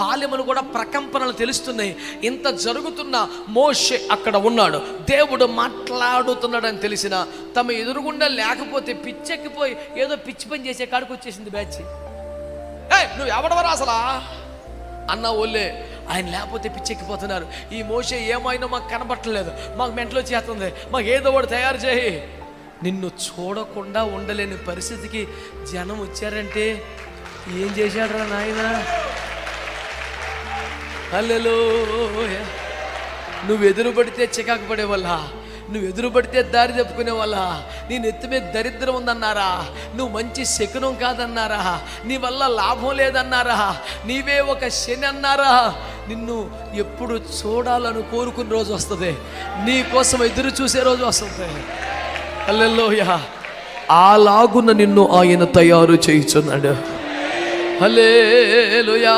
పాలెములు కూడా ప్రకంపనలు తెలుస్తున్నాయి. ఇంత జరుగుతున్న మోషే అక్కడ ఉన్నాడు. దేవుడు మాట్లాడుతున్నాడని తెలిసిన తమ ఎదురుగుండా లేకపోతే పిచ్చెక్కిపోయి ఏదో పిచ్చి పని చేసే కాడికి వచ్చేసింది బ్యాచ్. నువ్వు ఎవడవరా అసలా అన్న ఓళ్ళే. ఆయన లేకపోతే పిచ్చెక్కిపోతున్నారు. ఈ మోషే ఏమైనా మాకు కనబట్టలేదు, మాకు మెంటలో చేస్తుంది, మాకు ఏదో ఒకటి తయారు చేయి. నిన్ను చూడకుండా ఉండలేని పరిస్థితికి జనం వచ్చారంటే ఏం చేశాడురా నాయన? హల్లెలూయా. నువ్వు ఎదురు పడితే చికాకు పడే వల్ల, నువ్వు ఎదురు పడితే దారి తప్పుకునే వల్ల, నీ నెత్తి మీద దరిద్రం ఉందన్నారా, నువ్వు మంచి శకునం కాదన్నారా, నీ వల్ల లాభం లేదన్నారా, నీవే ఒక శని అన్నారా, నిన్ను ఎప్పుడు చూడాలని కోరుకునే రోజు వస్తుంది, నీ కోసం ఎదురు చూసే రోజు వస్తుంది. హల్లెలూయా. అలాగున నిన్ను ఆయన తయారు చేయుచున్నాడు. హల్లెలూయా.